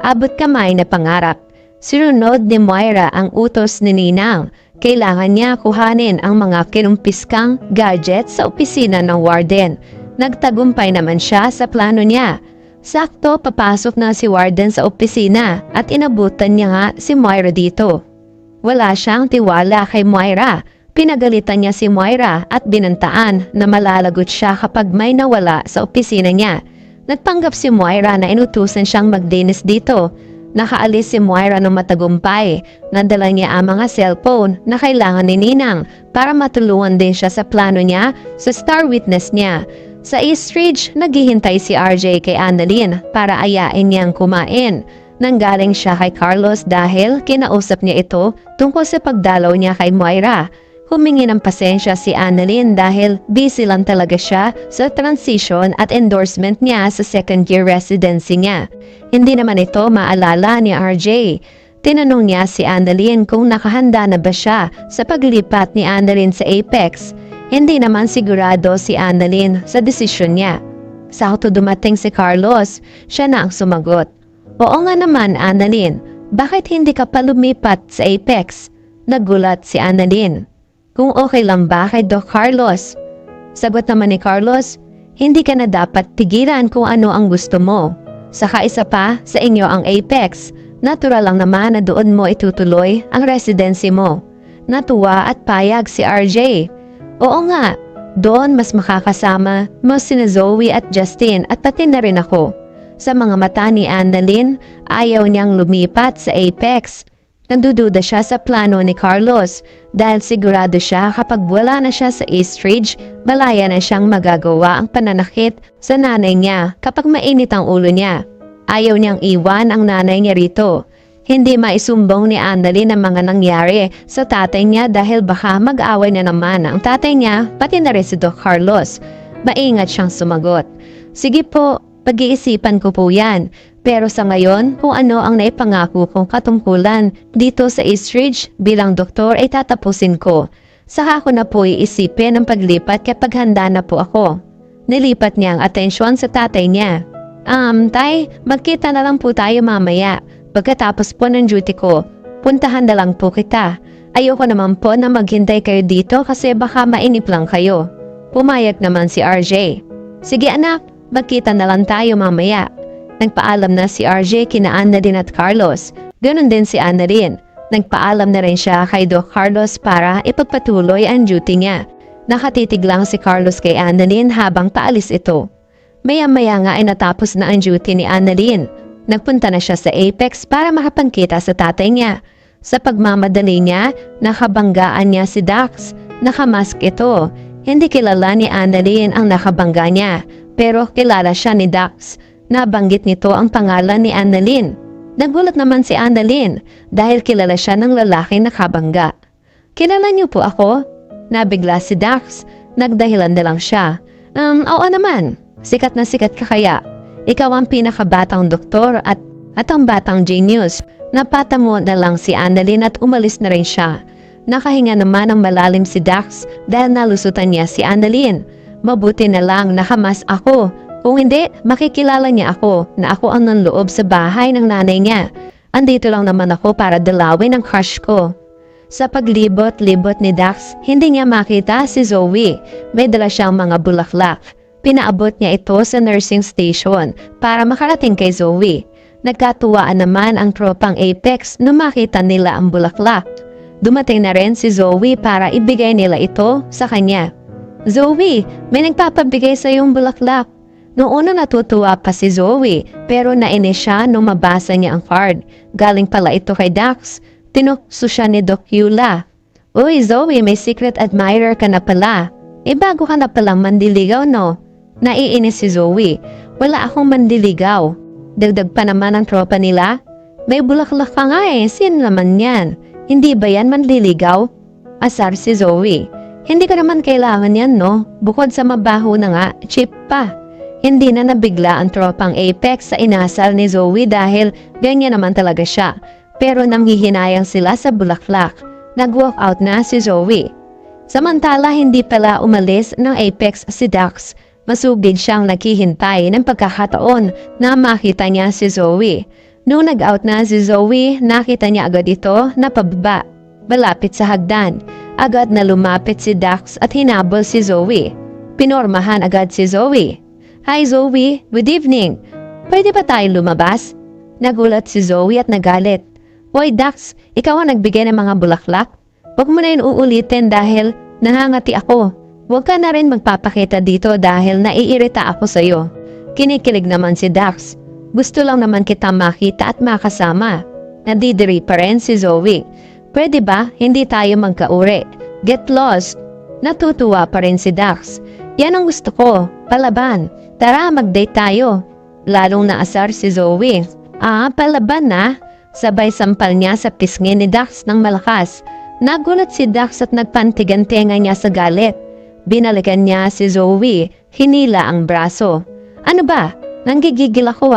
abot kamay na pangarap. Sinunod ni Moira ang utos ni Ninang. Kailangan niya kuhanin ang mga kinumpiskang gadgets sa opisina ng warden. Nagtagumpay naman siya sa plano niya. Sakto papasok na si warden sa opisina at inabutan niya nga si Moira dito. Wala siyang tiwala kay Moira. Pinagalitan niya si Moira at binantaan na malalagot siya kapag may nawala sa opisina niya. Nagpanggap si Moira na inutusan siyang magdinis dito. Nakaalis si Moira ng matagumpay. Nadala niya ang mga cellphone na kailangan ni Ninang para matulungan din siya sa plano niya sa star witness niya. Sa East Ridge, naghihintay si RJ kay Annalyn para ayain niyang kumain. Nanggaling siya kay Carlos dahil kinausap niya ito tungkol sa pagdalaw niya kay Moira. Humingi ng pasensya si Annalyn dahil busy lang talaga siya sa transition at endorsement niya sa second year residency niya. Hindi naman ito maalala ni RJ. Tinanong niya si Annalyn kung nakahanda na ba siya sa paglipat ni Annalyn sa Apex. Hindi naman sigurado si Annalyn sa desisyon niya. Sakto dumating si Carlos, siya na ang sumagot. Oo nga naman, Annalyn, bakit hindi ka pa lumipat sa Apex? Nagulat si Annalyn. Kung okay lang ba kay Doc Carlos? Sagot naman ni Carlos, hindi ka na dapat pigilan kung ano ang gusto mo. Saka isa pa, sa inyo ang Apex. Natural lang naman na doon mo itutuloy ang residency mo. Natuwa at payag si RJ. Oo nga, doon mas makakasama mo sina Zoe at Justin at pati na rin ako. Sa mga mata ni Annalyn, ayaw niyang lumipat sa Apex. Nandududa siya sa plano ni Carlos dahil sigurado siya kapag wala na siya sa East Ridge, malaya na siyang magagawa ang pananakit sa nanay niya kapag mainit ang ulo niya. Ayaw niyang iwan ang nanay niya rito. Hindi maisumbong ni Annalyn ang mga nangyari sa tatay niya dahil baka mag-away na naman ang tatay niya pati na rin si Doc Carlos. Maingat siyang sumagot. Sige po, pag-iisipan ko po yan. Pero sa ngayon, kung ano ang naipangako kong katungkulan dito sa East Ridge bilang doktor ay tatapusin ko. Saka ko na po iisipin ang paglipat kapag handa na po ako. Nilipat niya ang atensyon sa tatay niya. Tay, magkita na lang po tayo mamaya. Pagkatapos po ng duty ko, puntahan na lang po kita. Ayoko naman po na maghintay kayo dito kasi baka mainip lang kayo. Pumayag naman si RJ. Sige anak, magkita na lang tayo mamaya. Nagpaalam na si RJ kina Annalyn at Carlos. Ganon din si Annalyn. Nagpaalam na rin siya kay Doc Carlos para ipagpatuloy ang duty niya. Nakatitig lang si Carlos kay Annalyn habang paalis ito. Maya-maya nga ay natapos na ang duty ni Annalyn. Nagpunta na siya sa Apex para makapangkita sa tatay niya. Sa pagmamadali niya, nakabanggaan niya si Dax. Nakamask ito. Hindi kilala ni Annalyn ang nakabangga niya, pero kilala siya ni Dax. Nabanggit nito ang pangalan ni Annalyn. Nagulat naman si Annalyn dahil kilala siya ng lalaking nakabangga. Kilala niyo po ako? Nabigla si Dax. Nagdahilan na lang siya. Oo naman. Sikat na sikat ka kaya. Ikaw ang pinakabatang doktor at ang batang genius. Napata mo na lang si Annalyn at umalis na rin siya. Nakahinga naman ang malalim si Dax dahil nalusutan niya si Annalyn. Mabuti na lang nakamas ako. Kung hindi, makikilala niya ako na ako ang nanloob sa bahay ng nanay niya. Andito lang naman ako para dalawin ang crush ko. Sa paglibot-libot ni Dax, hindi niya makita si Zoe. May dala siyang mga bulaklak. Pinaabot niya ito sa nursing station para makarating kay Zoe. Nagkatuwaan naman ang tropang Apex nung makita nila ang bulaklak. Dumating na rin si Zoe para ibigay nila ito sa kanya. Zoe, may nagpapabigay sa iyong bulaklak. Noong una natutuwa pa si Zoe, pero nainis siya nung mabasa niya ang card. Galing pala ito kay Dax. Tinukso siya ni Doc Eula. Uy Zoe, may secret admirer ka na pala. Bago ka na palang mandiligaw no? Naiinis si Zoe. Wala akong mandiligaw. Dagdag pa naman ang tropa nila. May bulaklak ka nga sino naman yan? Hindi ba yan manliligaw? Asar si Zoe. Hindi ka naman kailangan yan no? Bukod sa mabaho na nga, cheap pa. Hindi na nabigla ang tropang Apex sa inasal ni Zoe dahil ganyan naman talaga siya. Pero nanghihinayang sila sa bulaklak. Nag-walk out na si Zoe. Samantala hindi pala umalis ng Apex si Dax. Masugid siyang naghihintay ng pagkakataon na makita niya si Zoe. Nung nag-out na si Zoe, nakita niya agad ito na pababa, malapit sa hagdan. Agad na lumapit si Dax at hinabol si Zoe. Pinormahan agad si Zoe. Hi Zoe, good evening. Pwede ba tayong lumabas? Nagulat si Zoe at nagalit. Hoy Dax, ikaw ang nagbigay ng mga bulaklak? Huwag mo na yun uulitin dahil nahangati ako. Huwag ka na rin magpapakita dito dahil naiirita ako sa'yo. Kinikilig naman si Dax. Gusto lang naman kita makita at makasama. Nadidiri pa rin si Zoe. Pwede ba hindi tayo magkauri? Get lost. Natutuwa pa rin si Dax. Yan ang gusto ko. Palaban. Tara mag-date tayo. Lalong naasar si Zoe. Palaban na. Sabay sampal niya sa pisngi ni Dax ng malakas. Nagulat si Dax at nagpantigan-tenga niya sa galit. Binalikan niya si Zoe. Hinila ang braso. Ano ba? Nanggigigil ako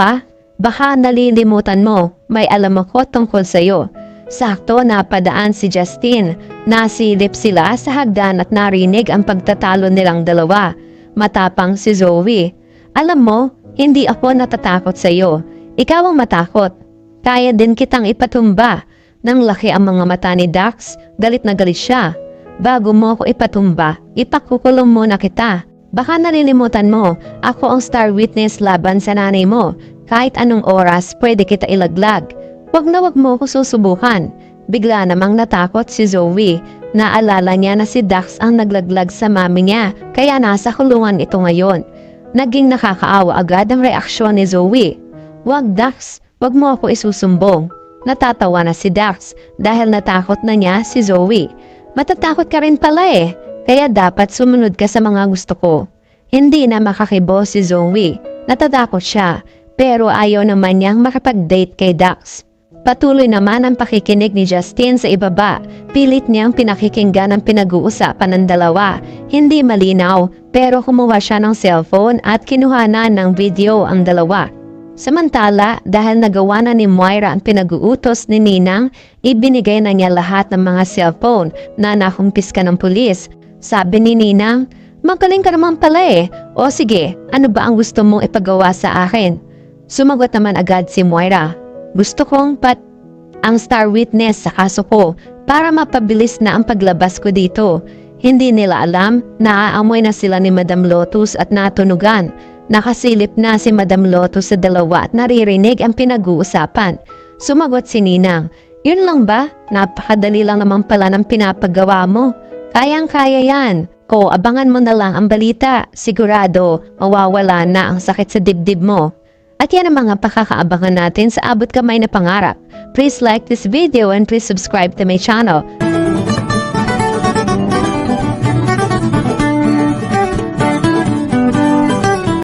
Baka nalilimutan mo. May alam ako tungkol sa'yo. Sakto napadaan si Justin. Nasilip sila sa hagdan at narinig ang pagtatalo nilang dalawa. Matapang si Zoe. Alam mo, hindi ako natatakot sa iyo. Ikaw ang matakot. Kaya din kitang ipatumba. Nang laki ang mga mata ni Dax, galit na galit siya. Bago mo ako ipatumba, ipakukulong muna kita. Baka nalilimutan mo, ako ang star witness laban sa nanay mo. Kahit anong oras, pwede kita ilaglag. Wag mo ko susubukan. Bigla namang natakot si Zoe. Naalala niya na si Dax ang naglaglag sa mami niya, kaya nasa kulungan ito ngayon. Naging nakakaawa agad ang reaksyon ni Zoe. Wag Dax, wag mo ako isusumbong. Natatawa na si Dax dahil natakot na niya si Zoe. Matatakot ka rin pala kaya dapat sumunod ka sa mga gusto ko. Hindi na makakibo si Zoe. Natatakot siya, pero ayaw naman niyang makapag-date kay Dax. Patuloy naman ang pakikinig ni Justin sa ibaba. Pilit niyang pinakikinggan ang pinag-uusapan ng dalawa. Hindi malinaw, pero kumuha siya ng cellphone at kinuhanan ng video ang dalawa. Samantala, dahil nagawa na ni Moira ang pinag-uutos ni Ninang, ibinigay na niya lahat ng mga cellphone na nakumpiska ng pulis. Sabi ni Ninang, magaling ka naman pala O sige, ano ba ang gusto mong ipagawa sa akin? Sumagot naman agad si Moira. Gusto kong ang star witness sa kaso ko para mapabilis na ang paglabas ko dito. Hindi nila alam, naaamoy na sila ni Madam Lotus at natunugan. Nakasilip na si Madam Lotus sa dalawa at naririnig ang pinag-uusapan. Sumagot si Ninang, yun lang ba? Napakadali lang naman pala ng pinapagawa mo. Kayang-kaya yan. Abangan mo na lang ang balita. Sigurado, mawawala na ang sakit sa dibdib mo. At yan ang mga pakakaabangan natin sa abot kamay na pangarap. Please like this video and please subscribe to my channel.